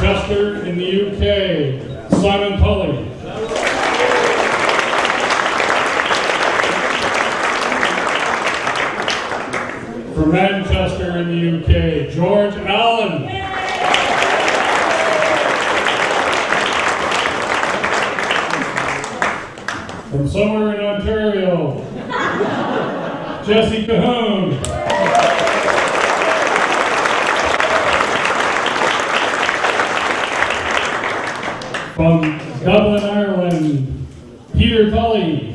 Manchester in the UK, Simon Tully. From Manchester in the UK, George Allen. From somewhere in Ontario, Jesse Cahoon. From Dublin, Ireland, Peter Tully.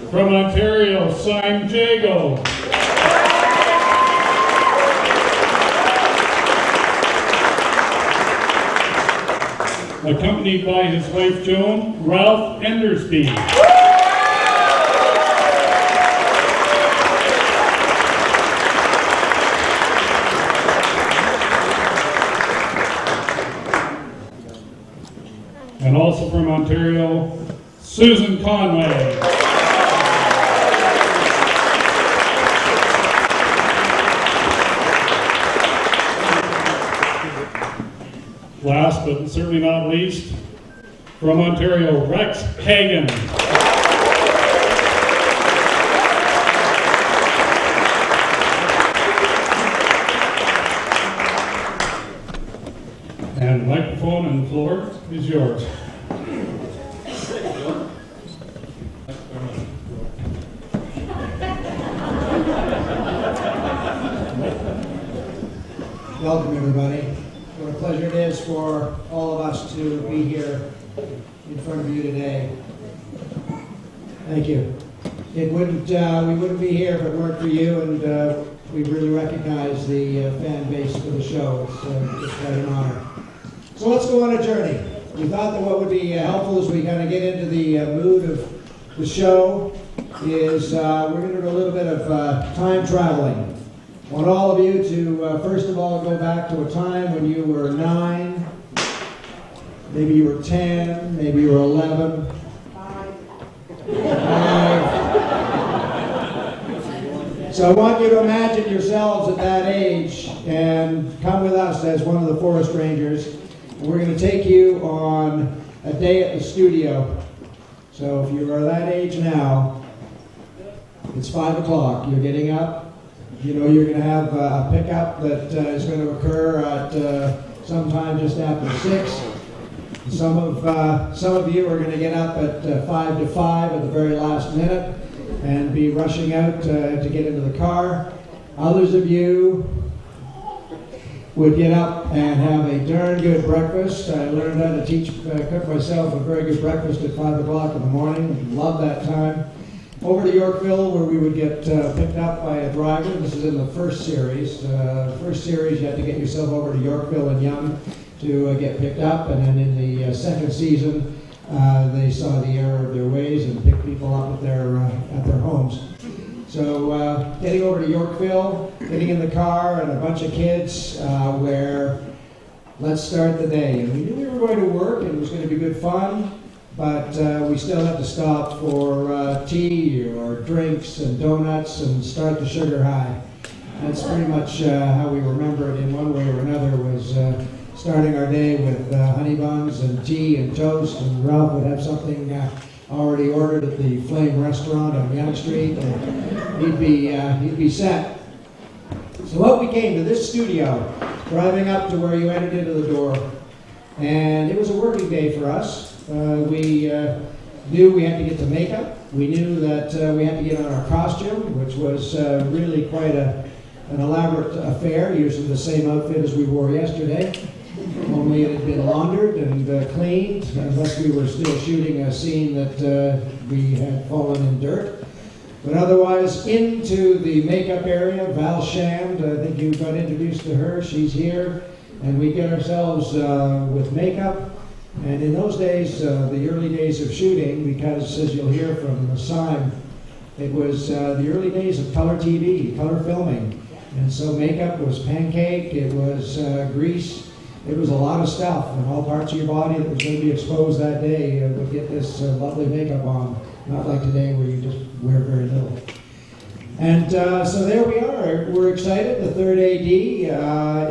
From Ontario, Simon Jago. Accompanied by his wife Joan, Ralph Endersby. And also from Ontario, Susan Conway. Last but certainly not least, from Ontario, Rex Hagan. And the microphone and the floor is yours. Welcome, everybody. What a pleasure it is for all of us to be here in front of you today. Thank you. We wouldn't be here if it weren't for you, and we really recognize the fan base for the show. It's quite an honor. So let's go on a journey. We thought that what would be helpful as we kind of get into the mood of the show is we're going to do a little bit of time traveling. I want all of you to, first of all, go back to a time when you were 9, maybe you were 10, maybe you were 11. 5. So I want you to imagine yourselves at that age and come with us as one of the forest rangers. And we're going to take you on a day at the studio. So if you are that age now, it's 5 o'clock. You're getting up. You know you're going to have a pickup that is going to occur at sometime just after 6. Some of you are going to get up at 5 to 5 at the very last minute and be rushing out to get into the car. Others of you would get up and have a darn good breakfast. I learned how to cook myself a very good breakfast at 5 o'clock in the morning. Love that time. Over to Yorkville, where we would get picked up by a driver. This is in the first series. First series, you had to get yourself over to Yorkville and Yonge to get picked up. And then in the second season, they saw the error of their ways and picked people up at their homes. So getting over to Yorkville, getting in the car, and a bunch of kids where let's start the day. And we knew we were going to work, and it was going to be good fun. But we still have to stop for tea or drinks and donuts and start the sugar high. That's pretty much how we remember it in one way or another, was starting our day with honey buns and tea and toast, and Ralph would have something already ordered at the Flame restaurant on Yonge Street, and he'd be set. So up we came to this studio, driving up to where you entered into the door, and it was a working day for us. We knew we had to get to makeup. We knew that we had to get on our costume, which was really quite an elaborate affair, using the same outfit as we wore yesterday, only it had been laundered and cleaned, unless we were still shooting a scene that we had fallen in dirt. But otherwise, into the makeup area, Val Shand, I think you got introduced to her, she's here, and we get ourselves with makeup. And in those days, the early days of shooting, because as you'll hear from Simon, it was the early days of color TV, color filming. And so makeup was pancake, it was grease, it was a lot of stuff. And all parts of your body that was going to be exposed that day would get this lovely makeup on. Not like today where you just wear very little. And so there we are. We're excited. The third AD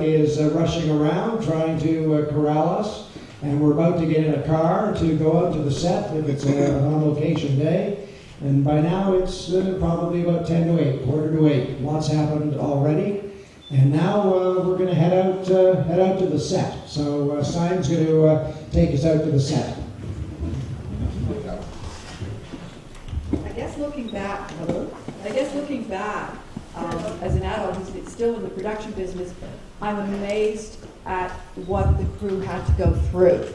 is rushing around trying to corral us. And we're about to get in a car to go out to the set if it's an on-location day. And by now it's probably about 10 to 8, quarter to 8. Lots happened already. And now we're going to head out to the set. So Simon's going to take us out to the set. I guess looking back, as an adult who's still in the production business, I'm amazed at what the crew had to go through.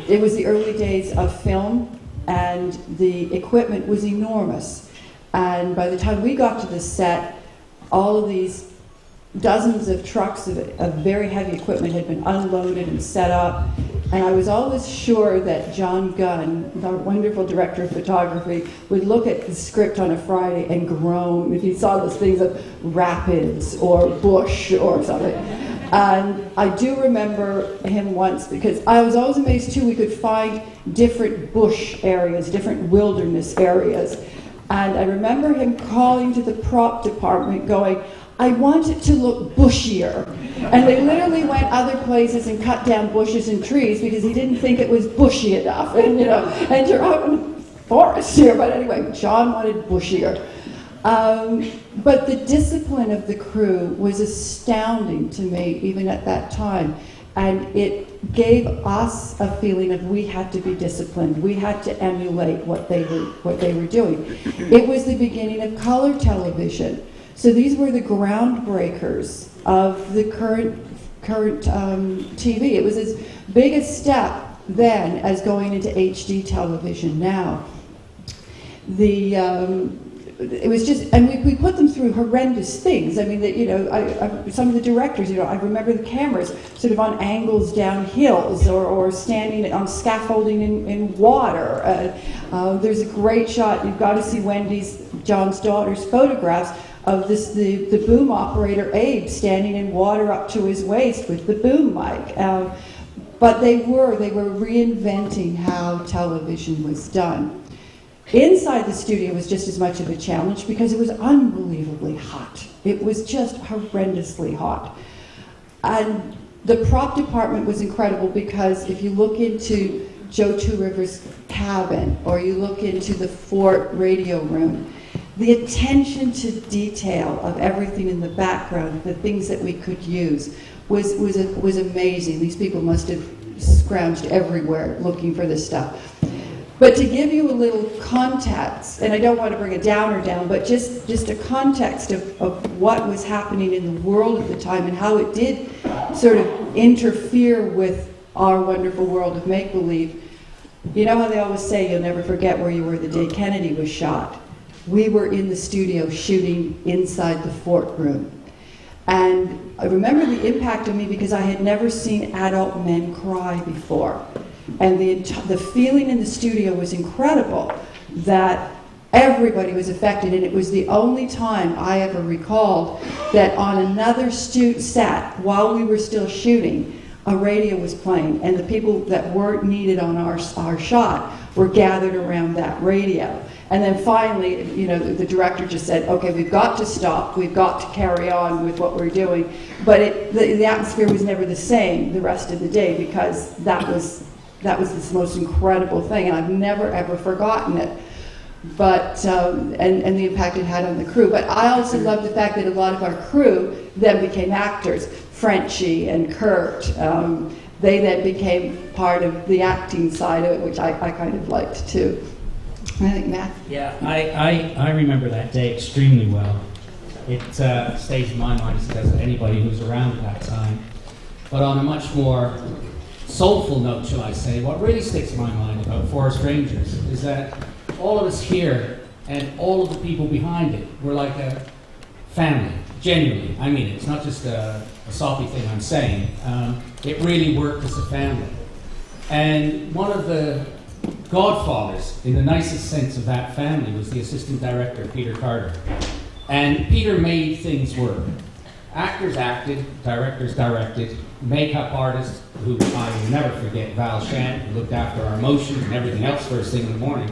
It was the early days of film, and the equipment was enormous. And by the time we got to the set, all of these dozens of trucks of very heavy equipment had been unloaded and set up. And I was always sure that John Gunn, our wonderful director of photography, would look at the script on a Friday and groan if he saw those things of rapids or bush or something. And I do remember him once, because I was always amazed too, we could find different bush areas, different wilderness areas. And I remember him calling to the prop department going, I want it to look bushier. And they literally went other places and cut down bushes and trees because he didn't think it was bushy enough. And and you're out in the forest here. But anyway, John wanted bushier. But the discipline of the crew was astounding to me, even at that time. And it gave us a feeling of we had to be disciplined. We had to emulate what they were doing. It was the beginning of color television. So these were the groundbreakers of the current TV. It was as big a step then as going into HD television now. It was just, and we put them through horrendous things. I mean, some of the directors, I remember the cameras sort of on angles down hills or standing on scaffolding in water. There's a great shot, you've got to see Wendy's, John's daughter's photographs of the boom operator Abe standing in water up to his waist with the boom mic. But they were reinventing how television was done. Inside the studio was just as much of a challenge because it was unbelievably hot. It was just horrendously hot. And the prop department was incredible because if you look into Joe Two Rivers' cabin or you look into the Fort radio room, the attention to detail of everything in the background, the things that we could use, was amazing. These people must have scrounged everywhere looking for this stuff. But to give you a little context, and I don't want to bring a downer down, but just a context of what was happening in the world at the time and how it did sort of interfere with our wonderful world of make-believe. You know how they always say you'll never forget where you were the day Kennedy was shot? We were in the studio shooting inside the Fort room. And I remember the impact on me because I had never seen adult men cry before. And the feeling in the studio was incredible, that everybody was affected. And it was the only time I ever recalled that on another set, while we were still shooting, a radio was playing. And the people that weren't needed on our shot were gathered around that radio. And then finally, the director just said, okay, we've got to stop. We've got to carry on with what we're doing. But the atmosphere was never the same the rest of the day because that was this most incredible thing, and I've never ever forgotten it. But and the impact it had on the crew. But I also love the fact that a lot of our crew then became actors. Frenchie and Kurt, they then became part of the acting side of it, which I kind of liked too. I think Matt. Yeah, I remember that day extremely well. It stays in my mind as does anybody who's around at that time. But on a much more soulful note, shall I say, what really sticks in my mind about Forest Rangers is that all of us here and all of the people behind it were like a family, genuinely. I mean, it's not just a soppy thing I'm saying. It really worked as a family. And one of the godfathers, in the nicest sense of that family, was the assistant director, Peter Carter. And Peter made things work. Actors acted, directors directed, makeup artists, who I will never forget, Val Shant, who looked after our emotions and everything else first thing in the morning.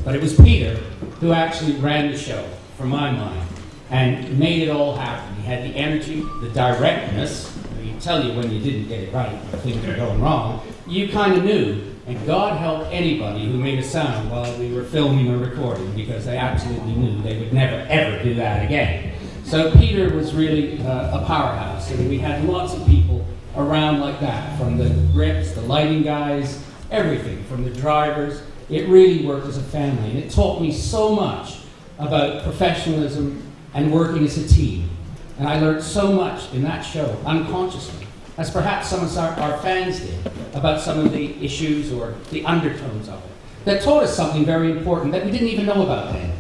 But it was Peter who actually ran the show, from my mind, and made it all happen. He had the energy, the directness. He'd tell you when you didn't get it right, when things were going wrong. You kind of knew. And God help anybody who made a sound while we were filming or recording, because they absolutely knew they would never, ever do that again. So Peter was really a powerhouse, and we had lots of people around like that, from the grips, the lighting guys, everything, from the drivers. It really worked as a family, and it taught me so much about professionalism and working as a team. And I learned so much in that show, unconsciously, as perhaps some of our fans did, about some of the issues or the undertones of it, that taught us something very important that we didn't even know about then.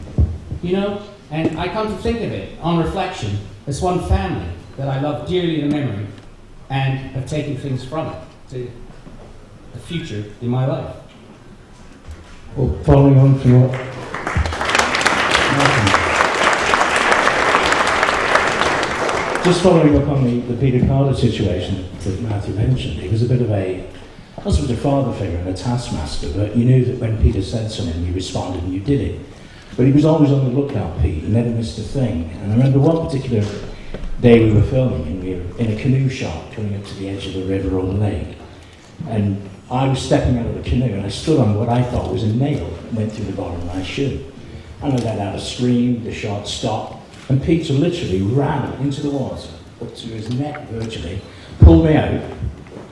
You know? And I come to think of it, on reflection, as one family that I love dearly in memory and have taken things from it to the future in my life. Well, following on from what just following up on the Peter Carter situation that Matthew mentioned, he was a bit of a, not so much a father figure and a taskmaster, but you knew that when Peter said something, you responded and you did it. But he was always on the lookout, Pete. He never missed a thing. And I remember one particular day we were filming, and we were in a canoe shop coming up to the edge of the river or the lake. And I was stepping out of the canoe, and I stood on what I thought was a nail that went through the bottom of my shoe. And I let out a scream, the shot stopped, and Peter literally ran into the water, up to his neck virtually, pulled me out,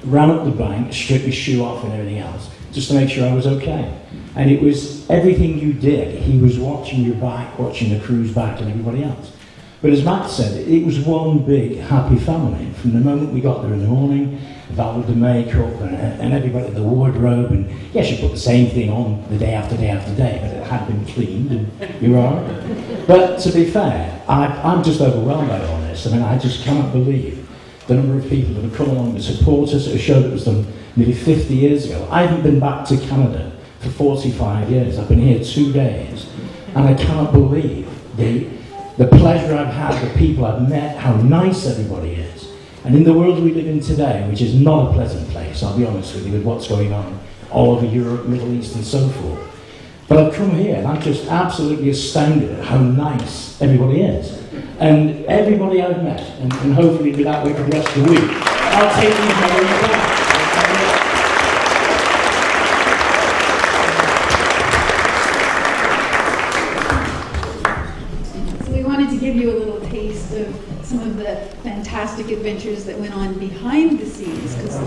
ran up the bank, stripped my shoe off and everything else, just to make sure I was okay. And it was everything you did. He was watching your back, watching the crew's back and everybody else. But as Matt said, it was one big happy family. From the moment we got there in the morning, Val with the makeup and everybody the wardrobe, and yes, you put the same thing on the day after day after day, but it had been cleaned and you were all right. But to be fair, I'm just overwhelmed by all this. I mean, I just cannot believe the number of people that have come along to support us at a show that was done nearly 50 years ago. I haven't been back to Canada for 45 years. I've been here 2 days, and I cannot believe the pleasure I've had, the people I've met, how nice everybody is. And in the world we live in today, which is not a pleasant place, I'll be honest with you, with what's going on all over Europe, Middle East and so forth. But I've come here and I'm just absolutely astounded at how nice everybody is. And everybody I've met, and hopefully be that way for the rest of the week, I'll take these memories back. Give you a little taste of some of the fantastic adventures that went on behind the scenes, because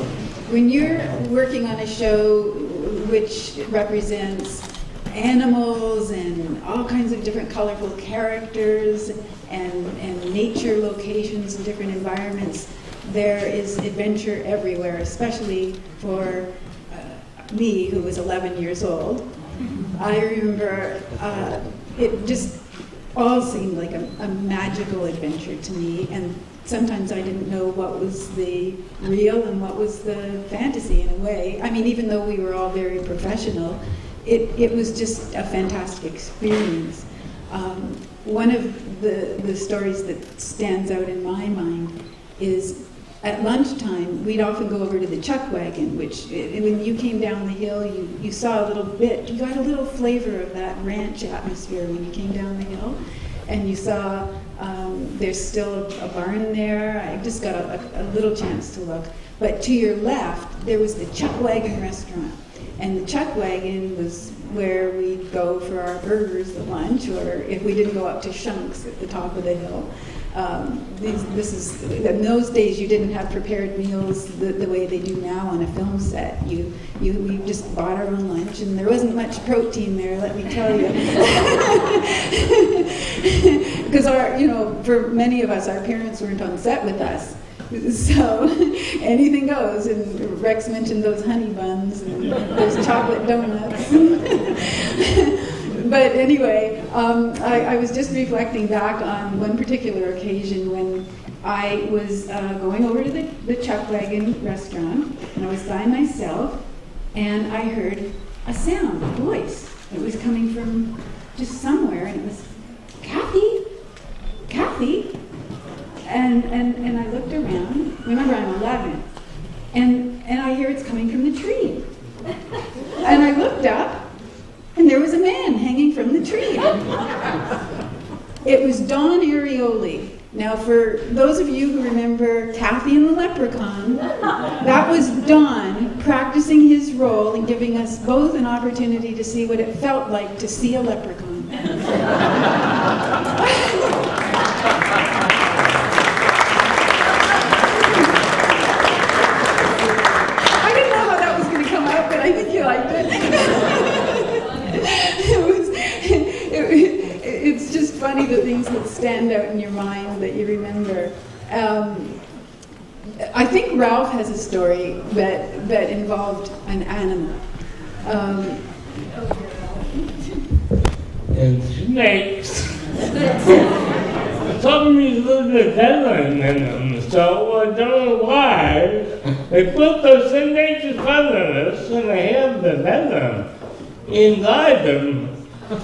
when you're working on a show which represents animals and all kinds of different colorful characters and nature locations and different environments, there is adventure everywhere, especially for me, who was 11 years old. I remember it just all seemed like a magical adventure to me, and sometimes I didn't know what was the real and what was the fantasy in a way. I mean, even though we were all very professional, it was just a fantastic experience. One of the stories that stands out in my mind is at lunchtime, we'd often go over to the chuck wagon, which when you came down the hill, you saw a little bit, you got a little flavor of that ranch atmosphere when you came down the hill. And you saw there's still a barn there. I just got a little chance to look. But to your left, there was the Chuck Wagon restaurant. And the Chuck Wagon was where we'd go for our burgers at lunch, or if we didn't go up to Shunk's at the top of the hill. In those days, you didn't have prepared meals the way they do now on a film set. We just bought our own lunch, and there wasn't much protein there, let me tell you. Because for many of us, our parents weren't on set with us. So anything goes, and Rex mentioned those honey buns and those chocolate donuts. But anyway, I was just reflecting back on one particular occasion when I was going over to the Chuck Wagon restaurant, and I was by myself, and I heard a sound, a voice. It was coming from just somewhere, and it was, Kathy? Kathy? And I looked around. Remember, I'm 11. And I hear it's coming from the tree. And I looked up, and there was a man hanging from the tree. It was Don Arioli. Now, for those of you who remember Kathy and the Leprechaun, that was Don practicing his role and giving us both an opportunity to see what it felt like to see a leprechaun. I didn't know how that was going to come out, but I think you liked it. It's just funny the things that stand out in your mind that you remember. I think Ralph has a story that involved an animal. And snakes. Some of these little venom in them, so I don't know why. They put those nature's venomous and they have the venom inside them. I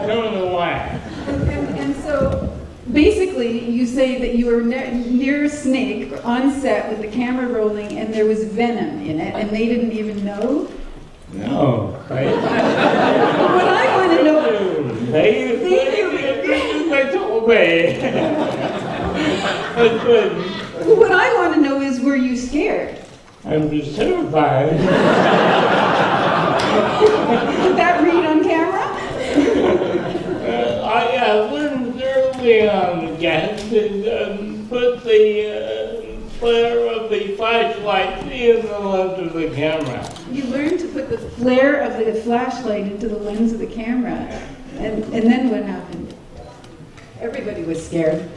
don't know why. And so basically you say that you were near a snake on set with the camera rolling and there was venom in it and they didn't even know? No. What I want to know... They told me. What I want to know is, were you scared? I'm just terrified. Did that read on camera? I learned early on, yes, and put the flare of the flashlight in the lens of the camera. You learned to put the flare of the flashlight into the lens of the camera. And then what happened? Everybody was scared.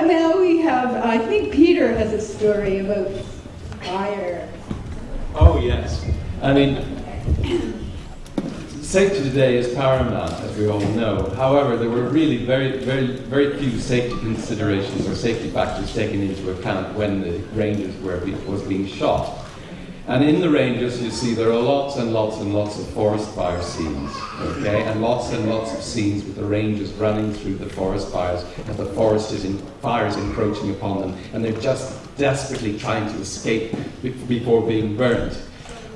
Now we have, I think Peter has a story about fire. Oh, yes. I mean, safety today is paramount, as we all know. However, there were really very few safety considerations or safety factors taken into account when the ranges was being shot. And in the ranges, you see, there are lots and lots and lots of forest fire scenes, okay? And lots of scenes with the rangers running through the forest fires as the forest fires encroaching upon them, and they're just desperately trying to escape before being burnt.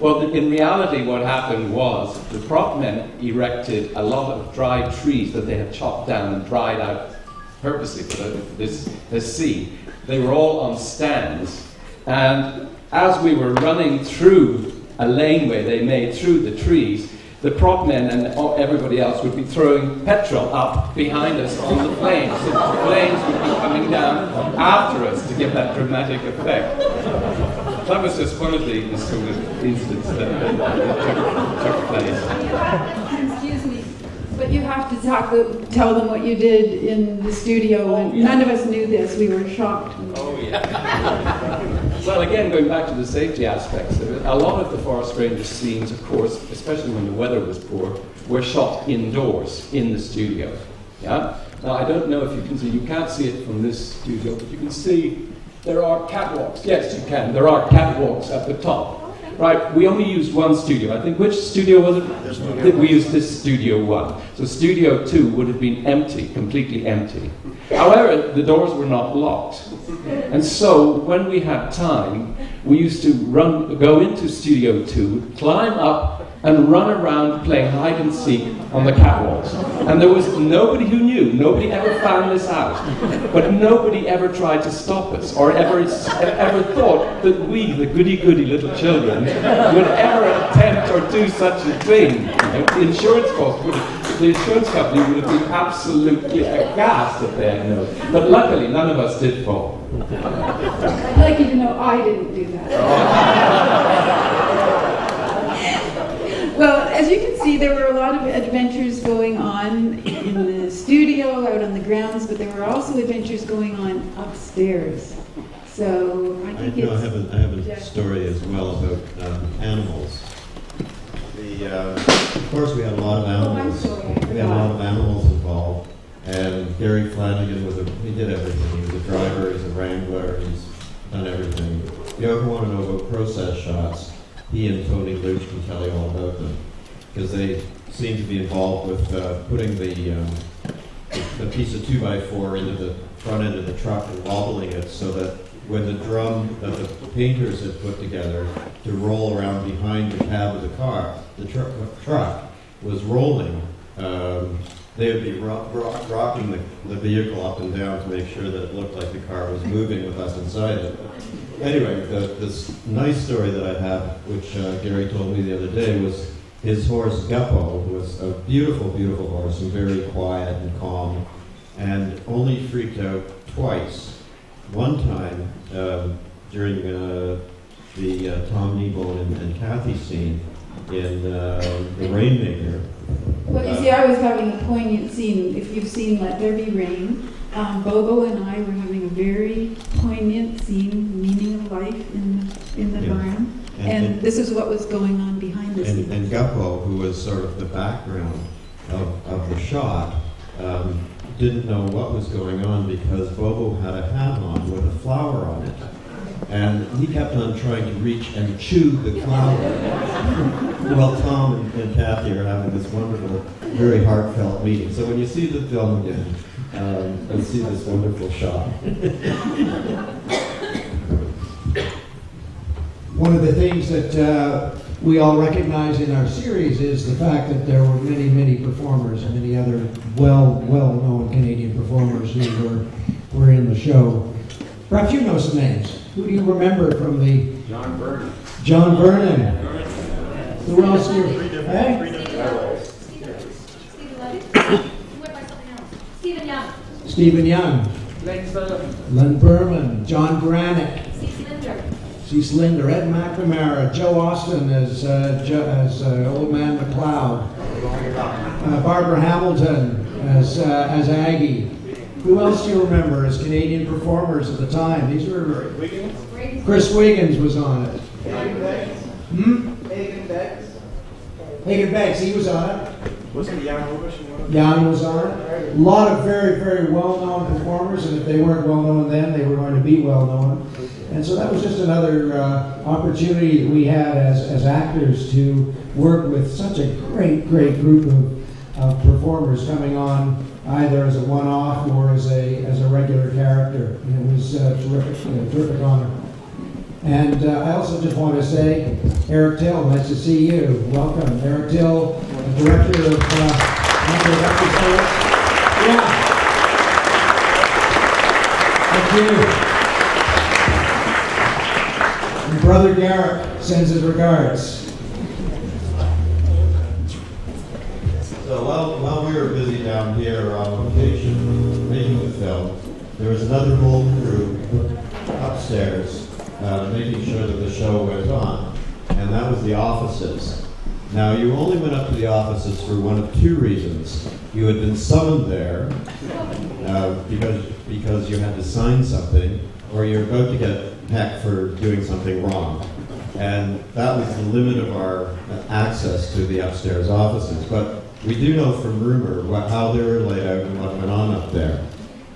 Well, in reality, what happened was the prop men erected a lot of dry trees that they had chopped down and dried out purposely for this scene. They were all on stands, and as we were running through a laneway they made through the trees, the prop men and everybody else would be throwing petrol up behind us on the flames. So the flames would be coming down after us to give that dramatic effect. That was just one of the sort of incidents that took place. Excuse me, but you have to tell them what you did in the studio. And none of us knew this. We were shocked. Oh, yeah. Well, again, going back to the safety aspects of it, a lot of the forest ranger scenes, of course, especially when the weather was poor, were shot indoors in the studio. Yeah. Now, I don't know if you can see. You can't see it from this studio, but you can see there are catwalks. Yes, you can. There are catwalks at the top. Right, we only used one studio. I think, which studio was it? We used this Studio 1. So Studio 2 would have been empty, completely empty. However, the doors were not locked. And so, when we had time, we used to go into Studio 2, climb up, and run around playing hide and seek on the catwalks. And there was nobody who knew. Nobody ever found this out. But nobody ever tried to stop us, or ever thought that we, the goody-goody little children, would ever attempt or do such a thing. The insurance company would have been absolutely aghast if they had known. But luckily, none of us did fall. I'd like you to know I didn't do that. Well, as you can see, there were a lot of adventures going on in the studio, out on the grounds, but there were also adventures going on upstairs. So I think I have a story as well about animals. Of course, we had a lot of animals. We had a lot of animals involved, and Gary Flanagan he did everything. He was a driver, he's a wrangler, he's done everything. If you ever want to know about process shots, he and Tony Luch can tell you all about them, because they seem to be involved with putting the piece of 2x4 into the front end of the truck and wobbling it so that when the drum that the painters had put together to roll around behind the cab of the car, the truck was rolling. They would be rocking the vehicle up and down to make sure that it looked like the car was moving with us inside it. Anyway, this nice story that I have, which Gary told me the other day, was his horse Geppo, who was a beautiful, beautiful horse and very quiet and calm, and only freaked out twice. One time during the Tom Kneebone and Kathy scene in The Rainmaker. Well, you see, I was having a poignant scene. If you've seen Let There Be Rain, Bobo and I were having a very poignant scene, meaning of life in the barn. And this is what was going on behind the scenes. And Geppo, who was sort of the background of the shot, didn't know what was going on because Bobo had a hat on with a flower on it. And he kept on trying to reach and chew the flower. Well, Tom and Kathy are having this wonderful, very heartfelt meeting. So when you see the film again, you'll see this wonderful shot. One of the things that we all recognize in our series is the fact that there were many, many performers, many other well-known Canadian performers who were in the show. Perhaps you know some names. Who do you remember from the... John Vernon. John Vernon. Who else do you... Hey? Stephen Young. Stephen Young. Len Berman. John Granick. C. Linder. Ed McNamara. Joe Austin as Old Man McLeod. Barbara Hamilton as Aggie. Who else do you remember as Canadian performers at the time? These were... Chris Wiggins was on it. Hagen Beggs, he was on it. Wasn't Jan Hovish? Jan was on it. A lot of very, very well-known performers, and if they weren't well-known then, they were going to be well-known. And so that was just another opportunity that we had as actors to work with such a great, great group of performers coming on either as a one-off or as a regular character. And it was terrific honor. And I also just want to say, Eric Till, nice to see you. Welcome. Eric Till, director of Yeah. Thank you. And Brother Garrett sends his regards. So while we were busy down here on location making the film, there was another whole crew upstairs making sure that the show went on, and that was the offices. Now, you only went up to the offices for one of two reasons. You had been summoned there because you had to sign something, or you're about to get hecked for doing something wrong. And that was the limit of our access to the upstairs offices. But we do know from rumor how they were laid out and what went on up there.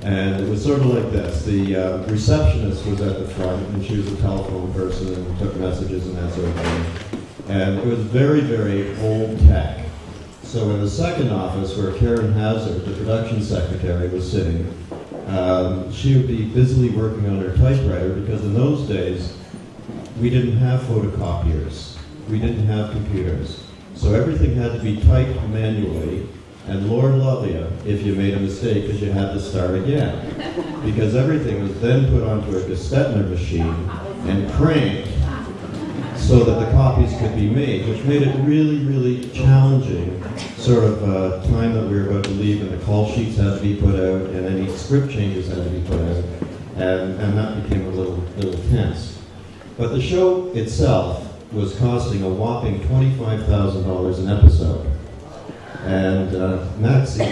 And it was sort of like this. The receptionist was at the front, and she was a telephone person and took messages and that sort of thing. And it was very, very old tech. So in the second office, where Karen Hazard, the production secretary, was sitting, she would be busily working on her typewriter, because in those days, we didn't have photocopiers. We didn't have computers. So everything had to be typed manually, and Lord love you if you made a mistake, because you had to start again. Because everything was then put onto a Gestetner machine and cranked so that the copies could be made, which made it really, really challenging sort of time that we were about to leave, and the call sheets had to be put out, and any script changes had to be put out, and that became a little tense. But the show itself was costing a whopping $25,000 an episode. And Maxie,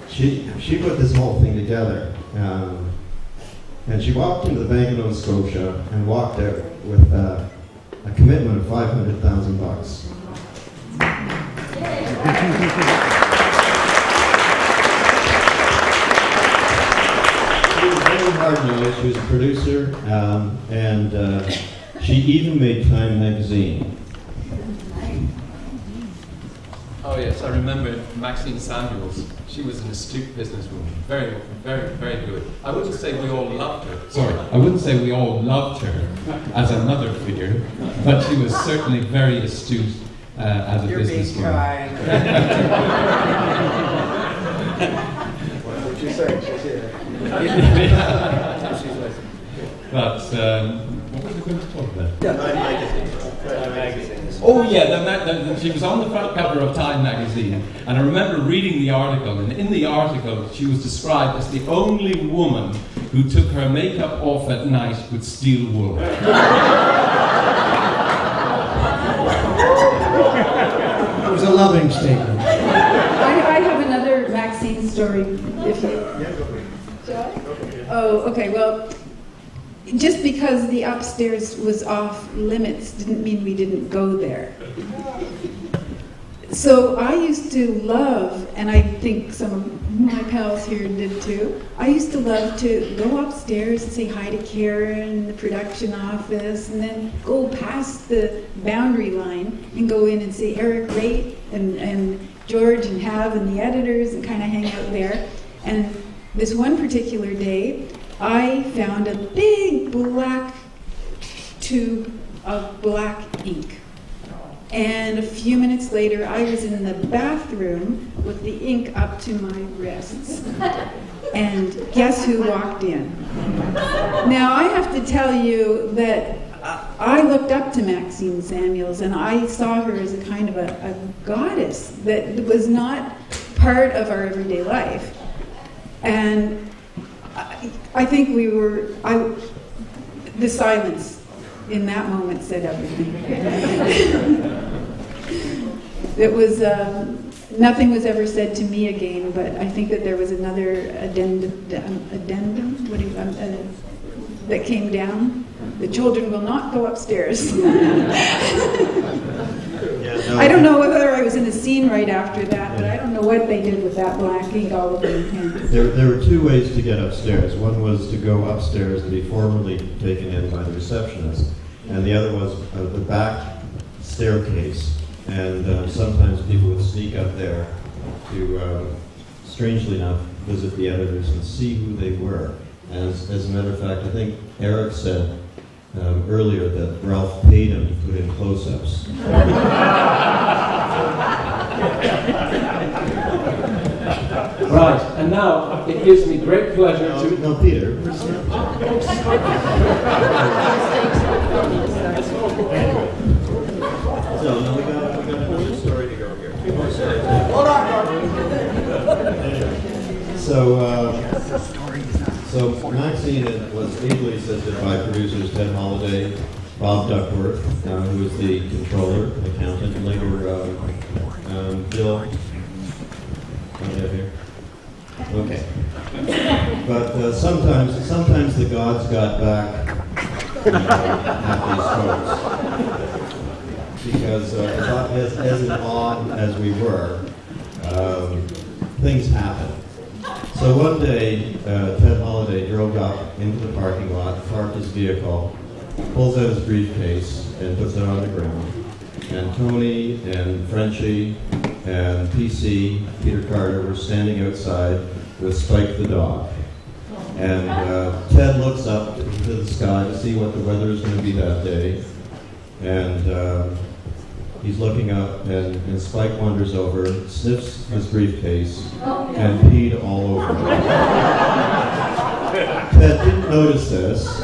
she put this whole thing together. And she walked into the Bank of Nova Scotia and walked out with a commitment of $500,000. She was very hard-nosed. She was a producer, and she even made Time magazine. Oh yes, I remember Maxine Samuels. She was an astute businesswoman, very, very, very good. I wouldn't say we all loved her. Sorry, I wouldn't say we all loved her as a mother figure, but she was certainly very astute as a businesswoman. What would you say? She's here. But what was I going to talk about? Magazines. Oh yeah, she was on the front cover of Time magazine, and I remember reading the article, and in the article she was described as the only woman who took her makeup off at night with steel wool. It was a loving statement. I have another Maxine story, if you... Oh, okay, well, just because the upstairs was off limits didn't mean we didn't go there. So I used to love, and I think some of my pals here did too, I used to love to go upstairs and say hi to Karen in the production office, and then go past the boundary line and go in and see Eric Raitt and George and Hav and the editors and kind of hang out there. And this one particular day, I found a big black tube of black ink. And a few minutes later, I was in the bathroom with the ink up to my wrists. And guess who walked in? Now, I have to tell you that I looked up to Maxine Samuels, and I saw her as a kind of a goddess that was not part of our everyday life. And I think the silence in that moment said everything. It was, nothing was ever said to me again, but I think that there was another addendum that came down. The children will not go upstairs. I don't know whether I was in a scene right after that, but I don't know what they did with that black ink all over the hands. There were two ways to get upstairs. One was to go upstairs and be formally taken in by the receptionist, and the other was the back staircase. And sometimes people would sneak up there to, strangely enough, visit the editors and see who they were. As a matter of fact, I think Eric said earlier that Ralph paid him to put in close-ups. Right, and now it gives me great pleasure to... No, Peter. So, now we got another story to go here. Two more stories. Hold on, So Maxine was ably assisted by producers Ted Holliday, Bob Duckworth, who was the controller, accountant, and later Bill. What do you have here? Okay. But sometimes the gods got back at these folks. Because as odd as we were, things happened. So one day, Ted Holliday drove up into the parking lot, parked his vehicle, pulls out his briefcase, and puts it on the ground. And Tony and Frenchie and PC, Peter Carter, were standing outside with Spike the dog. And Ted looks up to the sky to see what the weather is going to be that day. And he's looking up, and Spike wanders over, sniffs his briefcase, and peed all over it. Ted didn't notice this,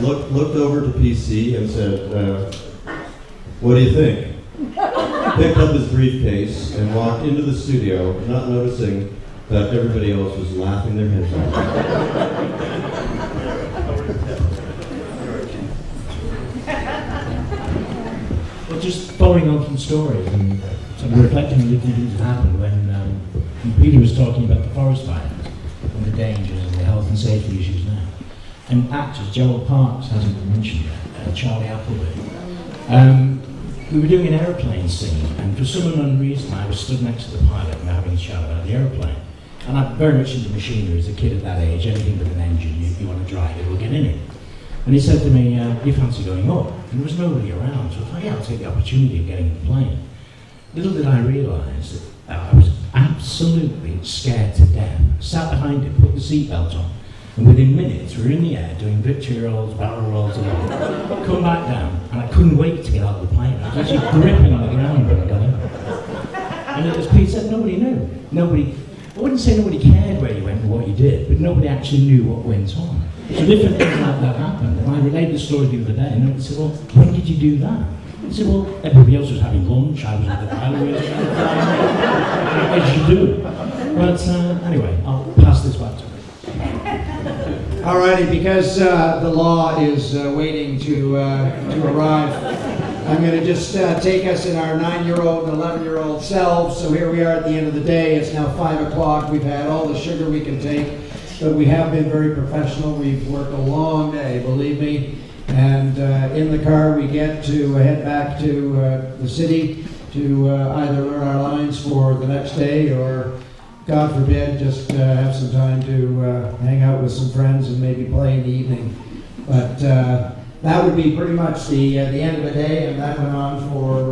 looked over to PC and said, what do you think? Picked up his briefcase and walked into the studio, not noticing that everybody else was laughing their heads off. Well, just following on from stories and sort of reflecting on different things that happened when Peter was talking about the forest fires and the dangers and the health and safety issues now. And actors, Joel Parks hasn't been mentioned yet, Charlie Appleby. We were doing an aeroplane scene, and for some unknown reason I was stood next to the pilot and we were having a chat about the aeroplane. And I'm very much into machinery as a kid at that age. Anything with an engine, if you want to drive it, we'll get in it. And he said to me, do you fancy going up? And there was nobody around, so I thought, yeah, I'll take the opportunity of getting in the plane. little did I realise that I was absolutely scared to death. Sat behind him, put the seatbelt on, and within minutes we were in the air doing victory rolls, barrel rolls, and all. Come back down, and I couldn't wait to get out of the plane. I was actually gripping on the ground when I got out. And as Pete said, nobody knew. I wouldn't say nobody cared where you went and what you did, but nobody actually knew what went on. So different things like that happened. And I relayed the story the other day, and nobody said, well, when did you do that? I said, well, everybody else was having lunch, I was at the highway, as you do. But anyway, I'll pass this back to you. All righty, because the law is waiting to arrive, I'm going to just take us in our 9-year-old and 11-year-old selves. So here we are at the end of the day. It's now 5 o'clock. We've had all the sugar we can take, but we have been very professional. We've worked a long day, believe me. And in the car, we get to head back to the city to either learn our lines for the next day or, God forbid, just have some time to hang out with some friends and maybe play in the evening. But that would be pretty much the end of the day, and that went on for,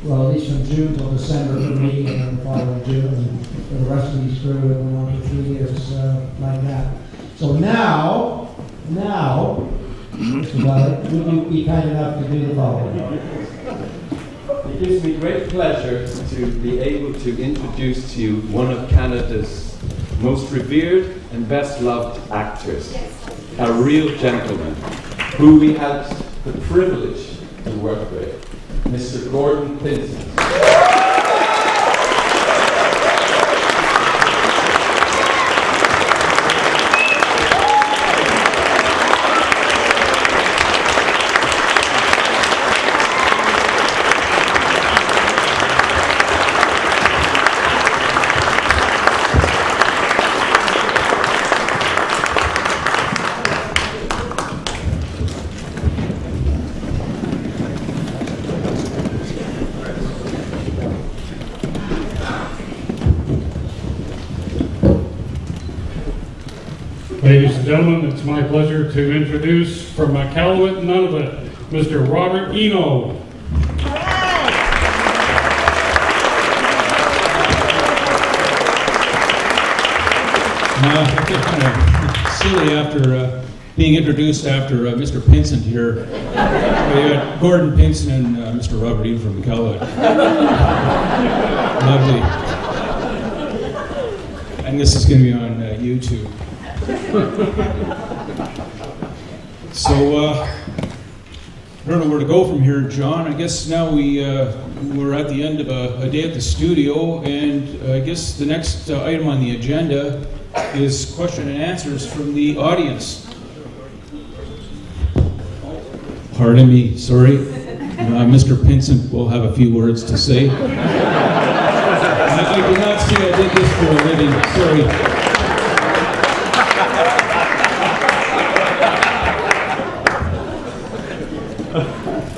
well, at least from June till December for me, and then the following June, and for the rest of these crew, it went on for 3 years like that. So now, Mr. Valley, would you be kind enough to do the following? It gives me great pleasure to be able to introduce to you one of Canada's most revered and best loved actors, a real gentleman, who we had the privilege to work with, Mr. Gorden Pinsent. Ladies and gentlemen, it's my pleasure to introduce from Iqaluit, Nunavut, Mr. Robert Eno. I feel kind of silly after being introduced after Mr. Pinsent here. We got Gorden Pinsent and Mr. Robert Eno from Iqaluit. Lovely. And this is going to be on YouTube. So, I don't know where to go from here, John. I guess now we're at the end of a day at the studio, and I guess the next item on the agenda is question and answers from the audience. Pardon me, sorry. Mr. Pinsent will have a few words to say. I did not say I did this for a living, sorry.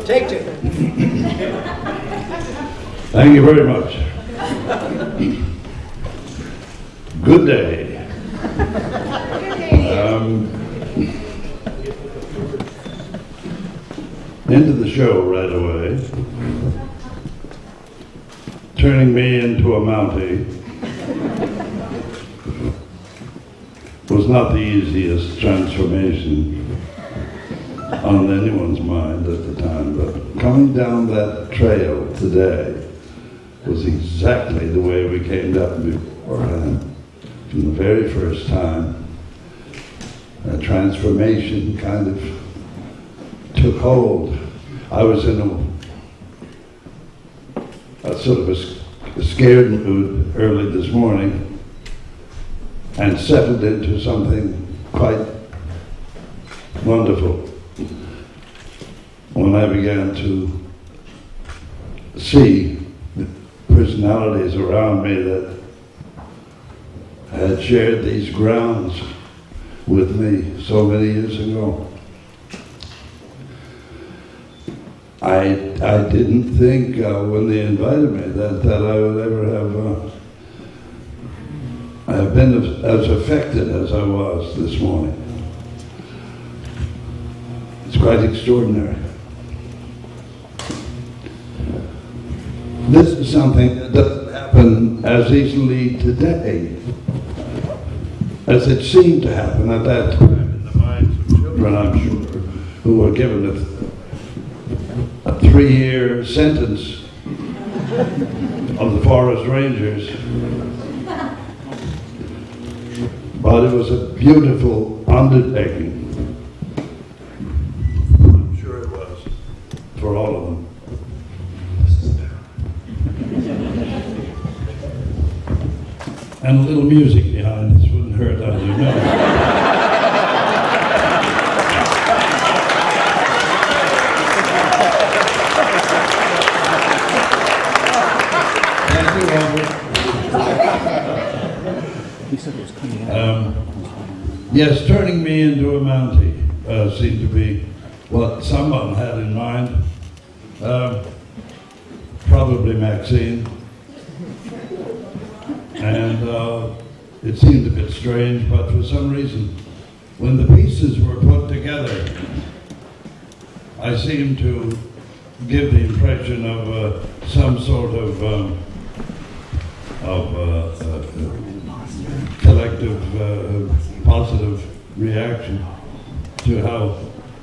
Take two. Thank you very much. Good day. Into the show right away. Turning me into a Mountie was not the easiest transformation on anyone's mind at the time, but coming down that trail today was exactly the way we came down beforehand. From the very first time, a transformation kind of took hold. I was in a sort of a scared mood early this morning and settled into something quite wonderful when I began to see the personalities around me that had shared these grounds with me so many years ago. I didn't think when they invited me that I would ever have been as affected as I was this morning. It's quite extraordinary. This is something that doesn't happen as easily today as it seemed to happen at that time in the minds of children, I'm sure, who were given a 3-year sentence of the forest rangers. But it was a beautiful undertaking. I'm sure it was, for all of them. And a little music behind this wouldn't hurt, as you know. Thank you, Robert. Yes, turning me into a Mountie seemed to be what someone had in mind. Probably Maxine. And it seemed a bit strange, but for some reason, when the pieces were put together, I seemed to give the impression of some sort of collective positive reaction to how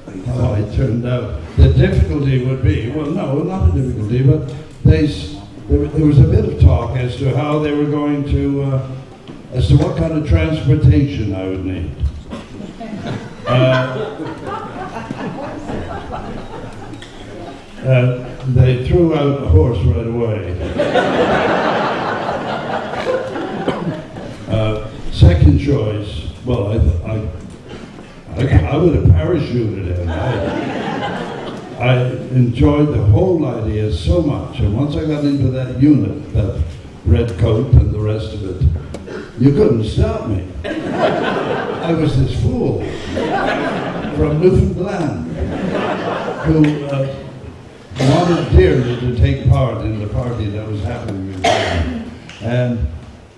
I turned out. The difficulty would be, well, no, not a difficulty, but there was a bit of talk as to how they were going to, as to what kind of transportation I would need. They threw out a horse right away. Second choice, well, I would have parachuted in. I enjoyed the whole idea so much, and once I got into that unit, that red coat and the rest of it, you couldn't stop me. I was this fool from Newfoundland who wanted dearly to take part in the party that was happening in town. And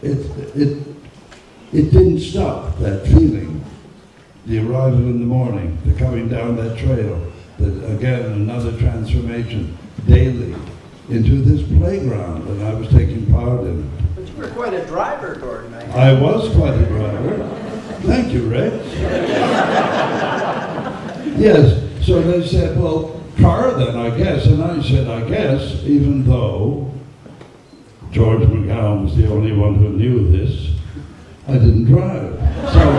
it didn't stop, that feeling. The arrival in the morning, the coming down that trail, again, another transformation daily into this playground that I was taking part in. But you were quite a driver, Gordon. I was quite a driver. Thank you, Rex. Yes, so they said, well, car then, I guess. And I said, I guess, even though George McGowan was the only one who knew this, I didn't drive. So,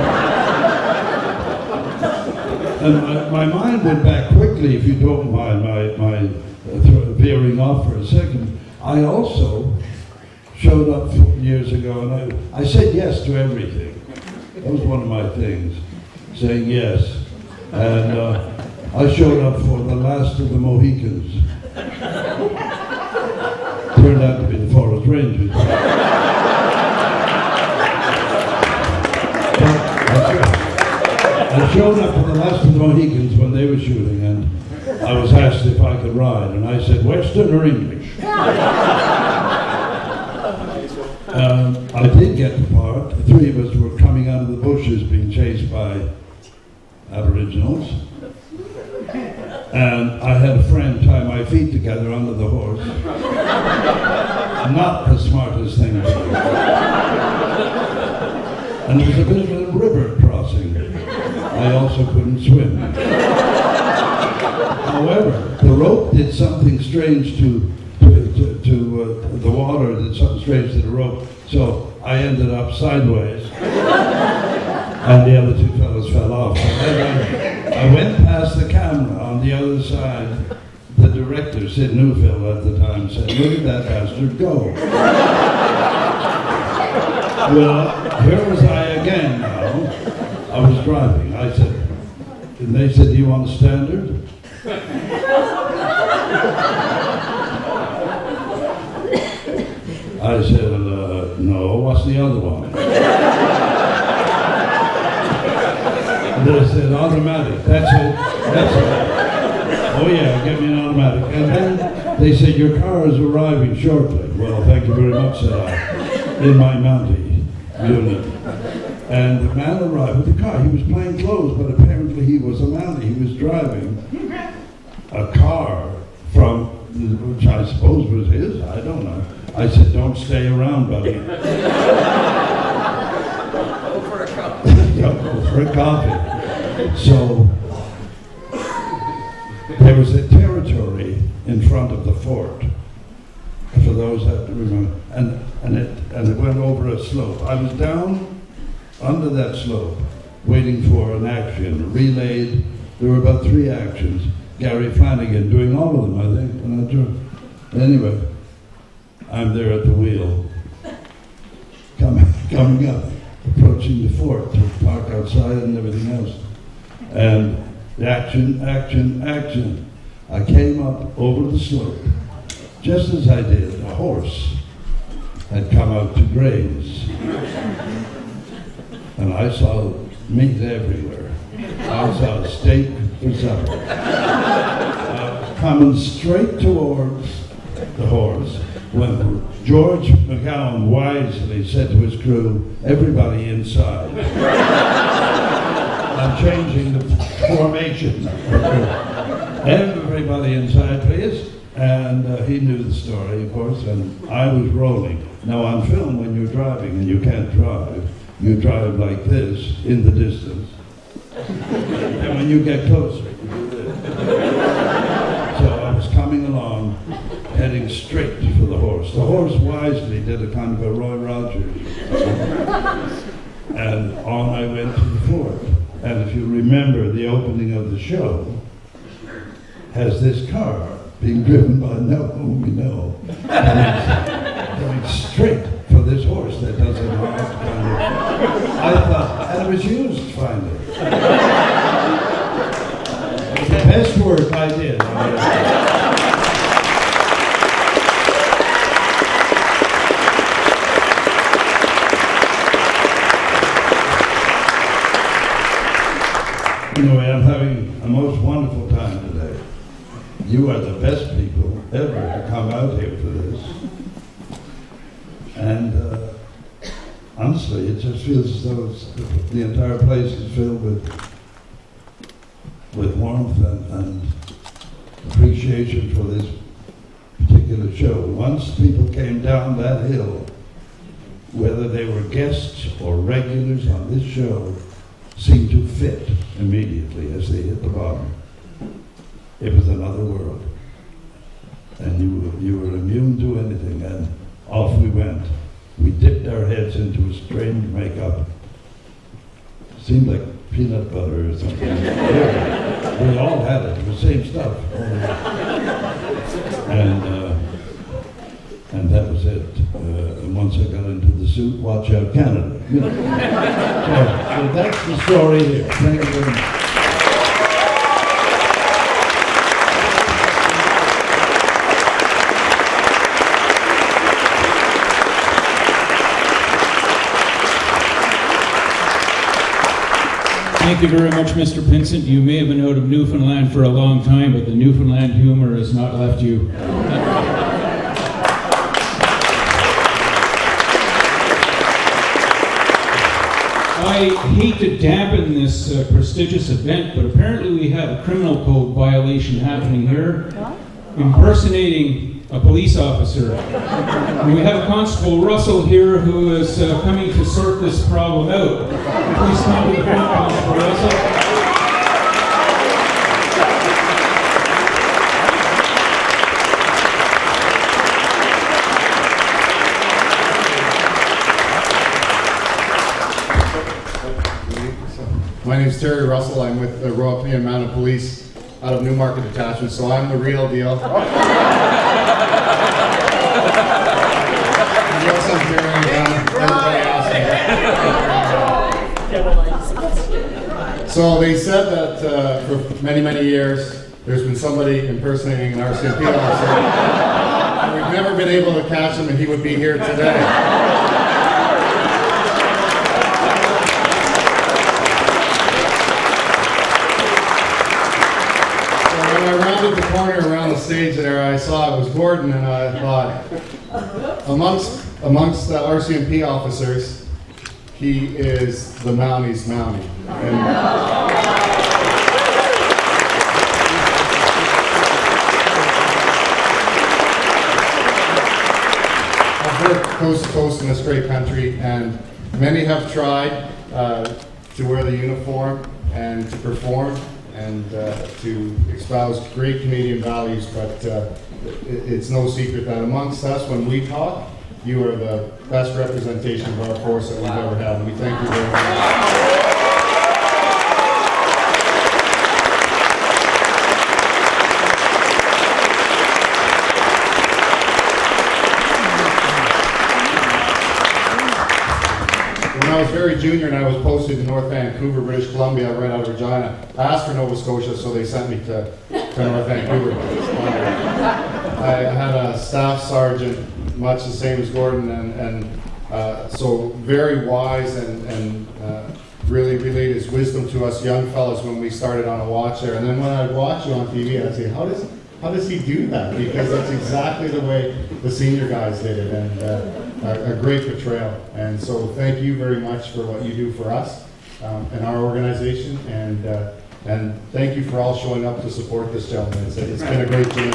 and my mind went back quickly, if you don't mind my veering off for a second. I also showed up years ago, and I said yes to everything. That was one of my things, saying yes. And I showed up for the last of the Mohicans. Turned out to be the Forest Rangers. I showed up for the last of the Mohicans when they were shooting, and I was asked if I could ride, and I said, Western or English? I did get the part. The 3 of us were coming out of the bushes being chased by Aboriginals, and I had a friend tie my feet together under the horse. Not the smartest thing to do. And there was a bit of a river crossing. I also couldn't swim. However, the rope did something strange to the water, did something strange to the rope, so I ended up sideways, and the other 2 fellows fell off. And then I went past the camera on the other side. The director, Sid Newfield at the time, said, look at that bastard go. Well, here was I again now. I was driving. I said, and they said, do you want a standard? I said, no, what's the other one? And they said, automatic, that's it. Oh yeah, get me an automatic. And then they said, your car is arriving shortly. Well, thank you very much, said I, in my Mountie unit. And the man arrived with the car. He was plain clothes, but apparently he was a Mountie. He was driving a car from which I suppose was his, I don't know. I said, don't stay around, buddy. Go for a cup. Go for a coffee. So, there was a territory in front of the fort, for those that remember, and it went over a slope. I was down under that slope, waiting for an action, relayed. There were about 3 actions. Gary Flanagan doing all of them, I think, when I drove. Anyway, I'm there at the wheel, coming up, approaching the fort to park outside and everything else. And action. I came up over the slope. Just as I did, a horse had come out to graze. And I saw meat everywhere. I saw a steak for supper. Coming straight towards the horse when George McGowan wisely said to his crew, everybody inside. I'm changing the formation. Everybody inside, please. And he knew the story, of course, and I was rolling. Now on film, when you're driving and you can't drive, you drive like this in the distance. And when you get closer, you do this. So I was coming along, heading straight for the horse. The horse wisely did a kind of a Roy Rogers. And on I went to the fort. And if you remember, the opening of the show has this car being driven by no whom we know. And it's going straight for this horse that doesn't know how to kind of, I thought, and it was used finally. It was the best work I did. Anyway, I'm having a most wonderful time today. You are the best people ever to come out here for this. And honestly, it just feels as though the entire place is filled with warmth and appreciation for this particular show. Once people came down that hill, whether they were guests or regulars on this show, seemed to fit immediately as they hit the bottom. It was another world. And you were immune to anything, and off we went. We dipped our heads into a strange makeup. Seemed like peanut butter or something. We all had it, the same stuff. And that was it. And once I got into the suit, watch out Canada. You know. So that's the story here. Thank you very much. Thank you very much, Mr. Pinsent. You may have been out of Newfoundland for a long time, but the Newfoundland humor has not left you. I hate to dampen this prestigious event, but apparently we have a criminal code violation happening here, impersonating a police officer. And we have Constable Russell here who is coming to sort this problem out. Please come to the front, Constable Russell. My name is Terry Russell. I'm with the Royal Canadian Mounted Police out of Newmarket Detachment, so I'm the real deal. Yes, I'm carrying on. So they said that for many, many years, there's been somebody impersonating an RCMP officer. And we've never been able to catch him, and he would be here today. The corner around the stage there, I saw it was Gorden, and I thought, amongst the RCMP officers, he is the Mounties Mountie. And, coast to coast in this great country, and many have tried to wear the uniform and to perform and to espouse great Canadian values, but it's no secret that amongst us, when we talk, you are the best representation of our force that we've ever had, and we thank you very much. When I was very junior and I was posted to North Vancouver, British Columbia, right out of Regina, I asked for Nova Scotia, so they sent me to North Vancouver. I had a staff sergeant, much the same as Gorden, and so very wise and really relayed his wisdom to us young fellas when we started on a watch there. And then when I'd watch you on TV, I'd say, how does he do that? Because that's exactly the way the senior guys did it, and a great portrayal. And so thank you very much for what you do for us and our organization, and thank you for all showing up to support this gentleman. It's been a great journey.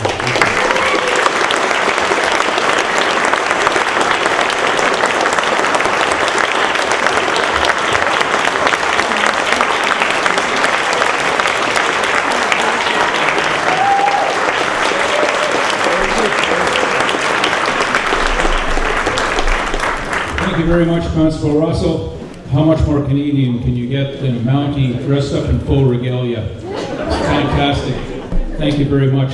Thank you very much, Constable Russell. How much more Canadian can you get than a Mountie dressed up in full regalia? It's fantastic. Thank you very much.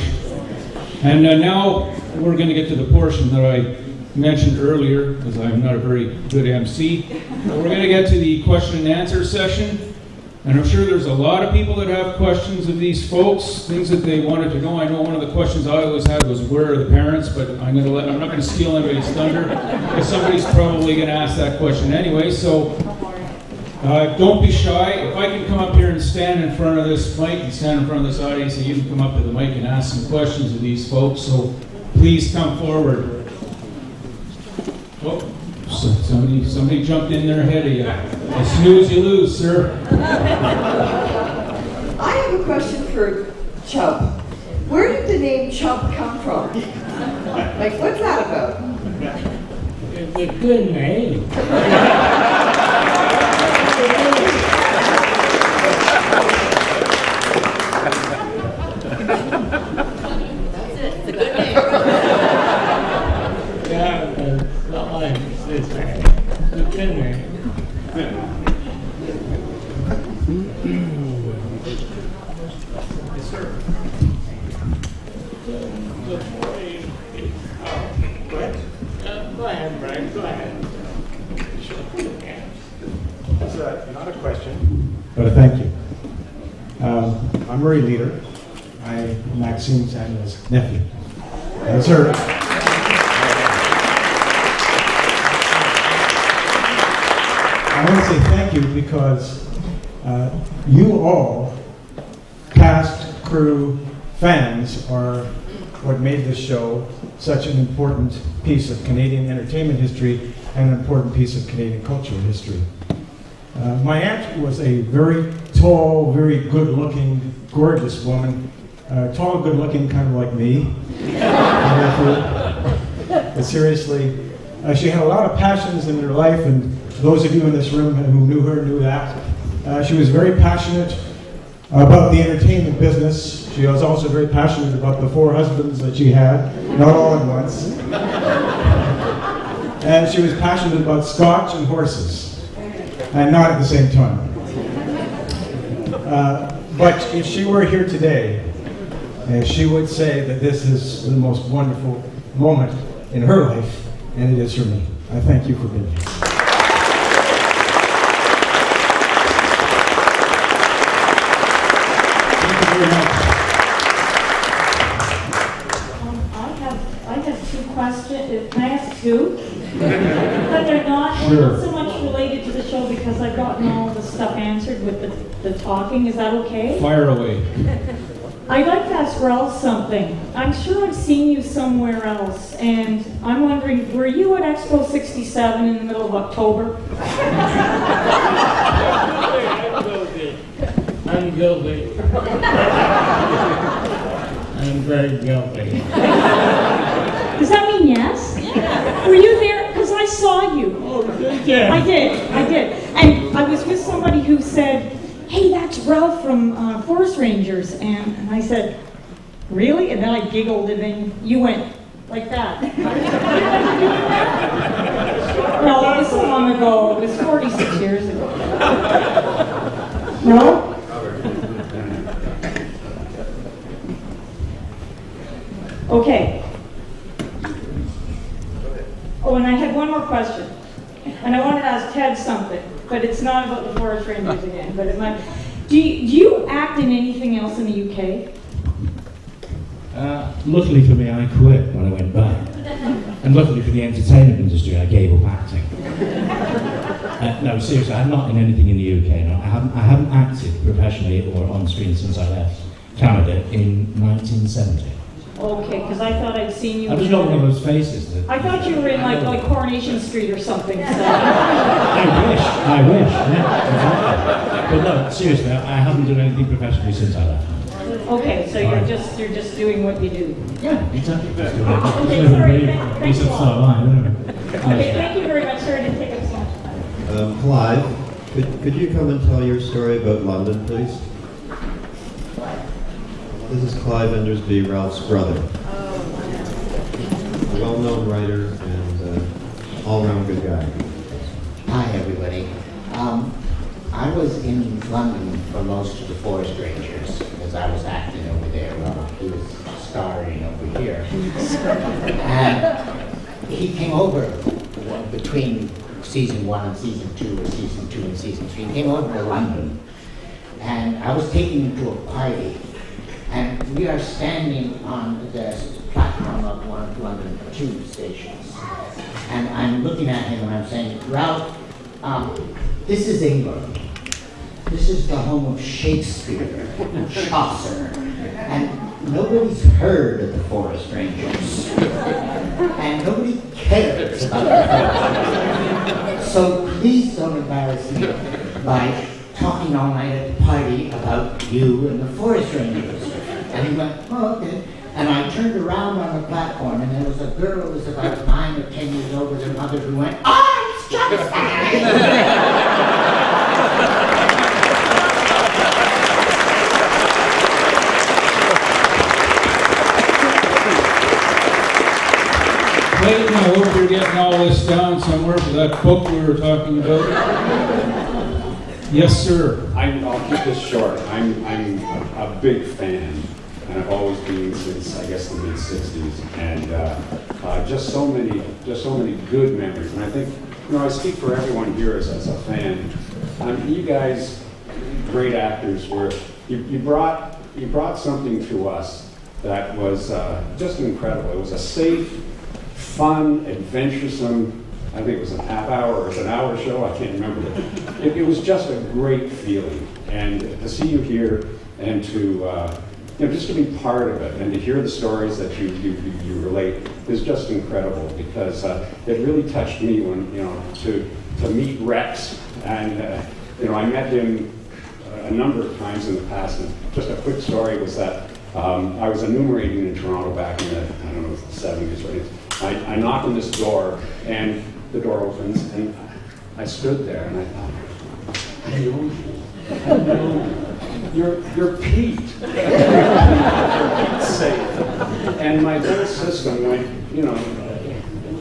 And now we're going to get to the portion that I mentioned earlier, because I'm not a very good MC. We're going to get to the question and answer session. And I'm sure there's a lot of people that have questions of these folks, things that they wanted to know. I know one of the questions I always had was, where are the parents? But I'm not going to steal anybody's thunder, because somebody's probably going to ask that question anyway. So don't be shy. If I can come up here and stand in front of this mic and stand in front of this audience, and you can come up to the mic and ask some questions of these folks. So please come forward. Oh. So somebody jumped in there ahead of you. You snooze, you lose, sir. I have a question for Chump. Where did the name Chump come from? Like, what's that about? It's a good name. That's it. It's a good name. Yeah, it's not like this name. It's a good name. Go ahead, Brian. Go ahead. It's not a question, but a thank you. I'm Murray Leader. I'm Maxine Samuel's nephew. That's her. I want to say thank you because you all, cast, crew, fans, are what made this show such an important piece of Canadian entertainment history and an important piece of Canadian cultural history. My aunt was a very tall, very good-looking, gorgeous woman. Tall, good-looking, kind of like me. But seriously, she had a lot of passions in her life, and those of you in this room who knew her knew that. She was very passionate about the entertainment business. She was also very passionate about the 4 husbands that she had, not all at once. And she was passionate about scotch and horses, and not at the same time. But if she were here today, she would say that this is the most wonderful moment in her life, and it is for me. I thank you for being here. Very much. I have 2 questions. Can I ask 2? But they're not so much related to the show because I've gotten all the stuff answered with the talking. Is that okay? Fire away. I'd like to ask Ralph something. I'm sure I've seen you somewhere else, and I'm wondering, were you at Expo 67 in the middle of October? I'm guilty. I'm very guilty. Does that mean yes? Yeah. Were you there? Because I saw you. Oh, did you? I did. And I was with somebody who said, hey, that's Ralph from Forest Rangers. And I said, really? And then I giggled, and then you went like that. No, that was so long ago. It was 46 years ago. No? Okay. Oh, and I had one more question. And I wanted to ask Ted something, but it's not about the Forest Rangers again, but it might. Do you act in anything else in the UK? Luckily for me, I quit when I went back. And luckily for the entertainment industry, I gave up acting. No, seriously, I'm not in anything in the UK. No, I haven't acted professionally or on screen since I left Canada in 1970. Okay, because I thought I'd seen you. I just got one of those faces. I thought you were in like Coronation Street or something. So. I wish, yeah, exactly. But no, seriously, I haven't done anything professionally since I left. Okay, so you're just doing what you do. Yeah, exactly. Okay, sorry. Thank you all. Okay, thank you very much. Sorry to take up so much time. Clive, could you come and tell your story about London, please? This is Clive Endersby, Ralph's brother. A well-known writer and all-round good guy. Hi, everybody. I was in London for most of the Forest Rangers because I was acting over there while he was starring over here. And he came over between season 1 and season 2, or season 2 and season 3. He came over to London, and I was taking him to a party. And we are standing on the platform of one of London tube stations. And I'm looking at him and I'm saying, Ralph, this is England. This is the home of Shakespeare and Chaucer. And nobody's heard of the Forest Rangers. And nobody cares about the Forest Rangers. So please don't embarrass me by talking all night at the party about you and the Forest Rangers. And he went, oh, okay. And I turned around on the platform, and there was a girl who was about 9 or 10 years old with her mother who went, oh, it's just Clayton, I hope you're getting all this down somewhere for that book we were talking about. Yes, sir. I'll keep this short. I'm a big fan, and I've always been since, I guess, the mid-60s, and just so many good memories. And I think, I speak for everyone here as a fan. You guys, great actors, you brought something to us that was just incredible. It was a safe, fun, adventuresome. I think it was a half hour or an hour show, I can't remember. It was just a great feeling. And to see you here and to, just to be part of it and to hear the stories that you relate is just incredible because it really touched me when, to meet Rex. And, I met him a number of times in the past. And just a quick story was that I was enumerating in Toronto back in the, 70s, right? I knocked on this door, and the door opens, and I stood there, and I thought, I know you. You're Pete. Pete's sake. And my whole system went,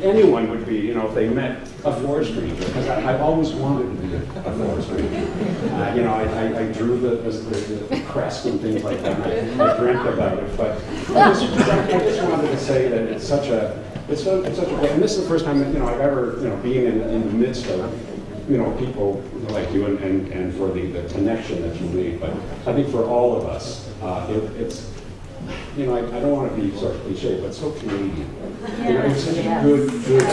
anyone would be, if they met a forest ranger, because I've always wanted to be a forest ranger. I drew the crest and things like that. I dreamt about it, but I just wanted to say that it's such a and this is the first time that I've ever being in the midst of people like you and for the connection that you made. But I think for all of us, it's I don't want to be sort of cliche, but so Canadian. It's such a good feeling.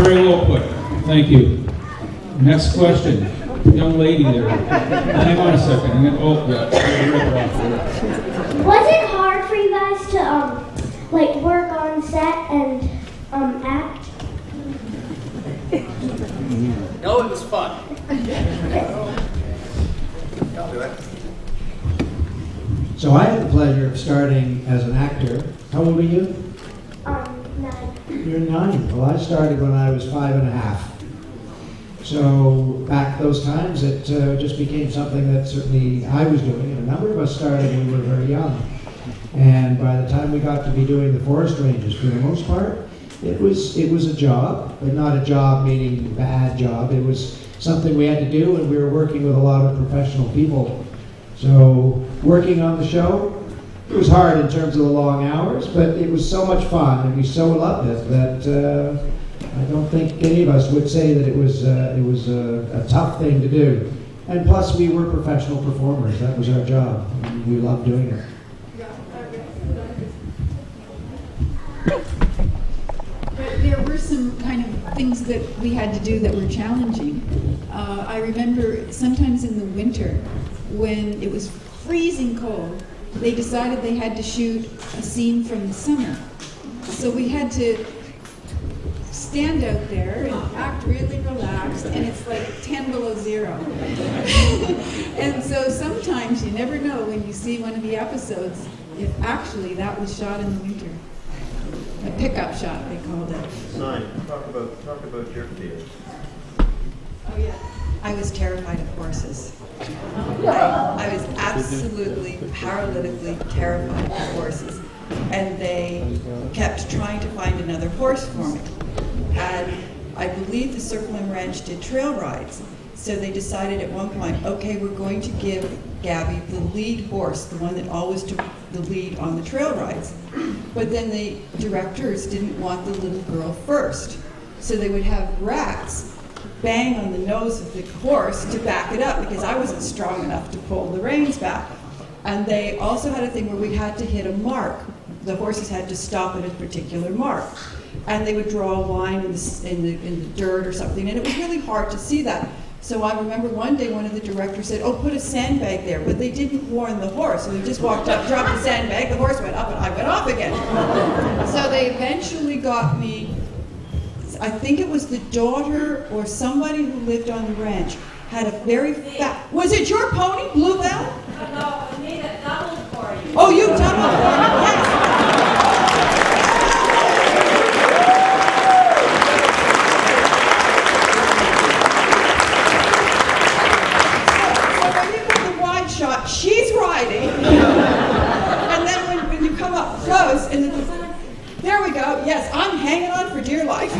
Very well put. Thank you. Next question. Young lady there. Hang on a second. Was it hard for you guys to work on set and act? No, it was fun. I'll do it. So I had the pleasure of starting as an actor. How old are you? 9. You're 9. Well, I started when I was 5.5. So back those times, it just became something that certainly I was doing, and a number of us started when we were very young. And by the time we got to be doing the forest ranges, for the most part, it was a job, but not a job meaning bad job. It was something we had to do, and we were working with a lot of professional people. So working on the show, it was hard in terms of the long hours, but it was so much fun, and we so loved it that I don't think any of us would say that it was a tough thing to do. And plus, we were professional performers. That was our job. And we loved doing it. There were some kind of things that we had to do that were challenging. I remember sometimes in the winter when it was freezing cold, they decided they had to shoot a scene from the summer. So we had to stand out there and act really relaxed, and it's like 10 below zero. And so sometimes you never know when you see one of the episodes if actually that was shot in the winter. A pickup shot, they called it. Talk about your fear. Oh yeah. I was terrified of horses. I was absolutely paralytically terrified of horses. And they kept trying to find another horse for me. And I believe the Circling Ranch did trail rides. So they decided at one point, okay, we're going to give Gabby the lead horse, the one that always took the lead on the trail rides. But then the directors didn't want the little girl first. So they would have rats bang on the nose of the horse to back it up because I wasn't strong enough to pull the reins back. And they also had a thing where we had to hit a mark. The horses had to stop at a particular mark. And they would draw a line in the dirt or something, and it was really hard to see that. So I remember one day one of the directors said, oh, put a sandbag there, but they didn't warn the horse. So they just walked up, dropped the sandbag, the horse went up, and I went off again. So they eventually got me, I think it was the daughter or somebody who lived on the ranch, had a very fat, was it your pony, Bluebell? No, I made it double for you. Oh, you doubled for me, yes. Shot, she's riding, and then when you come up close, and there we go, yes, I'm hanging on for dear life.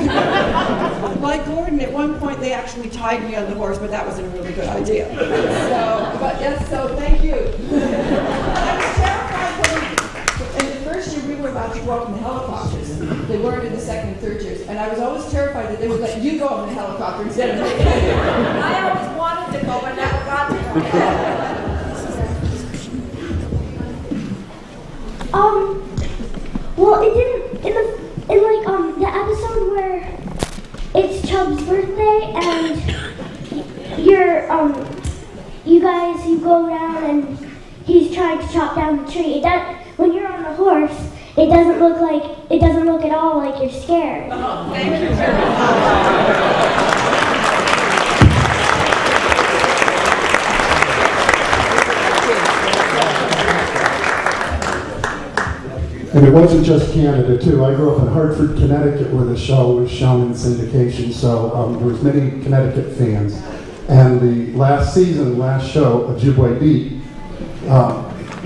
Like Gordon, at one point they actually tied me on the horse, but that wasn't a really good idea. So, but yes, so thank you. I was terrified in the first year we were about to go up in the helicopters. They weren't in the second and third years, and I was always terrified that they would let you go up in the helicopter instead of me. I always wanted to go, but never got to go. Well, it didn't, in the episode where it's Chubb's birthday and you go around and he's trying to chop down the tree. When you're on the horse, it doesn't look at all like you're scared. Oh, thank you very much. And it wasn't just Canada, too. I grew up in Hartford, Connecticut, where the show was shown in syndication, so there was many Connecticut fans. And the last show, Ojibwe Beat,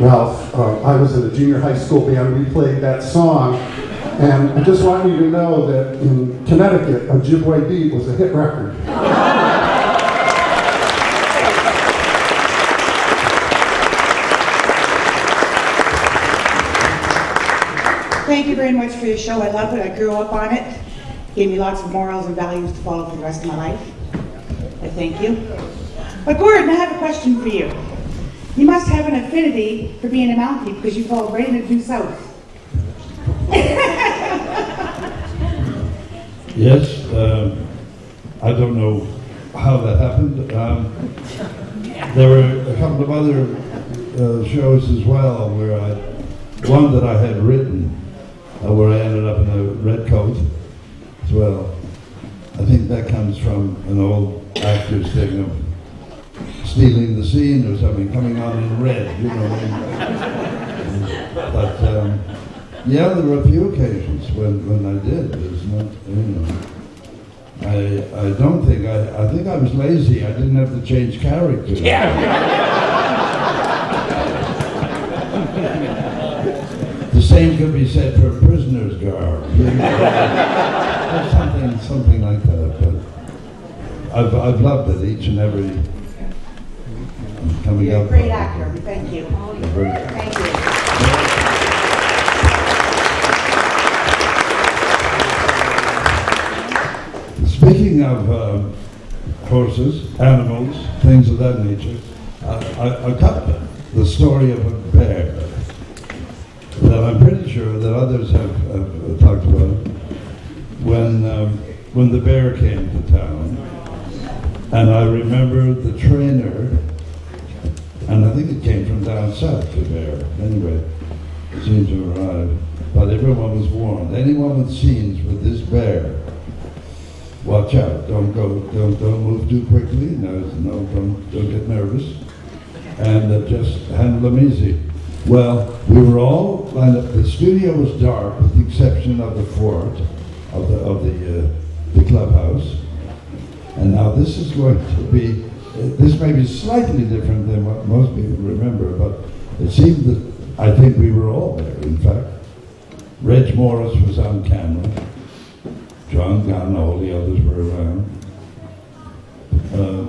Ralph, I was in a junior high school band, we played that song, and I just want you to know that in Connecticut, Ojibwe Beat was a hit record. Thank you very much for your show. I love it. I grew up on it. Gave me lots of morals and values to follow for the rest of my life. I thank you. But Gordon, I have a question for you. You must have an affinity for being a Mountie because you fall right into due south. Yes, I don't know how that happened. There were a couple of other shows as well where one that I had written where I ended up in a red coat as well. I think that comes from an old actor's thing of stealing the scene or something, coming on in red, you know. But yeah, there were a few occasions when I did. It's not, you know. I don't think I think I was lazy. I didn't have to change character. Yeah. The same could be said for a prisoner's garb. You know? something like that. But I've loved it each and every coming You're a up. great actor. Thank you. Thank you. Speaking of horses, animals, things of that nature, I got the story of a bear that I'm pretty sure that others have talked about. When the bear came to town, and I remember the trainer, and I think it came from down south, the bear. Anyway, it seemed to arrive, but everyone was warned. Anyone with scenes with this bear, watch out! Don't move too quickly. No, don't get nervous, and just handle them easy. Well, we were all lined up. The studio was dark, with the exception of the fort, of the clubhouse. And now this is going to be. This may be slightly different than what most people remember, but it seemed that I think we were all there. In fact, Reg Morris was on camera. John Gunn, all the others were around.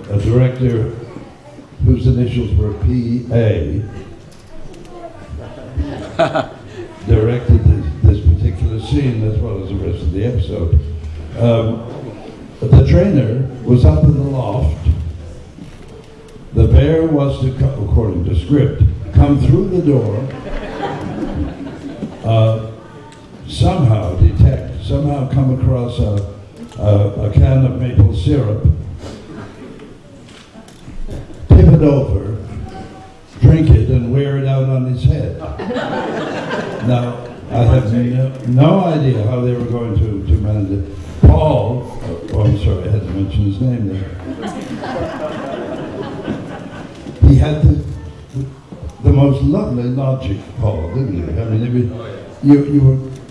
A director whose initials were P.A. directed this particular scene as well as the rest of the episode. The trainer was up in the loft. The bear was to, according to script, come through the door, somehow come across a can of maple syrup, tip it over, drink it, and wear it out on his head. Now, I have no idea how they were going to manage it. Paul, I'm sorry, I had to mention his name there. He had the most lovely logic, Paul, didn't he? I mean,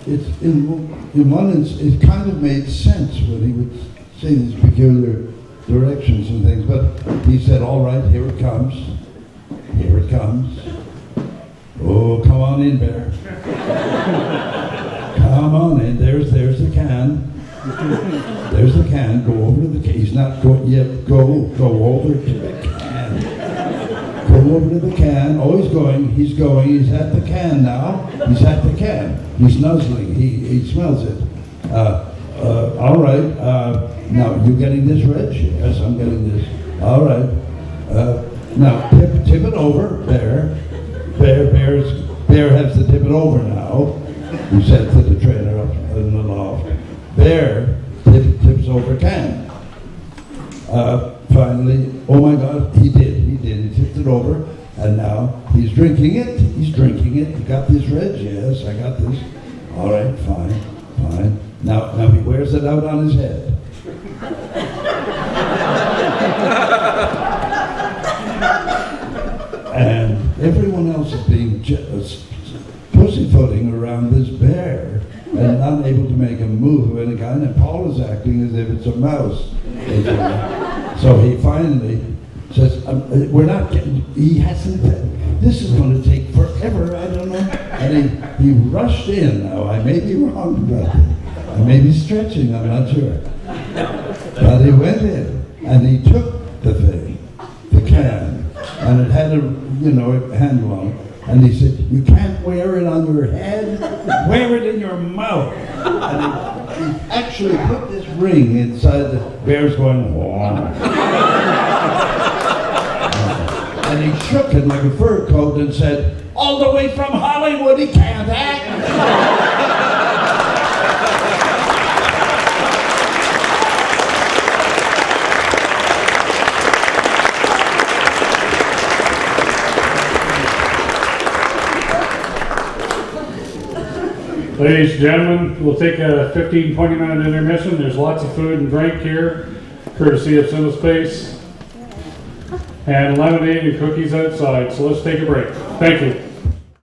it kind of made sense when he would say these peculiar directions and things, but he said, all right, here it comes. Here it comes. Oh, come on in, bear. Come on in. There's the can. There's the can. Go over to the can. He's not going yet. Go over to the can. Go over to the can. Oh, he's going. He's going. He's at the can now. He's at the can. He's nuzzling. He smells it. All right. Now, you getting this, Reg? Yes, I'm getting this. All right. Now, tip it over. Bear has to tip it over now. He said to the trainer up in the loft. Bear tips over can. Finally, oh my God, he did. He tipped it over, and now he's drinking it. You got this, Reg? Yes, I got this. All right, fine. Now he wears it out on his head. And everyone else is being pussyfooting around this bear and not able to make a move of any kind. And Paul is acting as if it's a mouse. So he finally says, "We're not getting." He hasn't. This is going to take forever. I don't know. And he rushed in. Now I may be wrong about it. I may be stretching. I'm not sure. But he went in and he took the thing, the can, and it had a handle on it. And he said, "You can't wear it on your head. Wear it in your mouth." And he actually put this ring inside the bear's going, "Wah." And he shook it like a fur coat and said, "All the way from Hollywood, he can't act." Ladies and gentlemen, we'll take a 15-20 minute intermission. There's lots of food and drink here, courtesy of Cinema Space. and lemonade and cookies outside. So let's take a break. Thank you.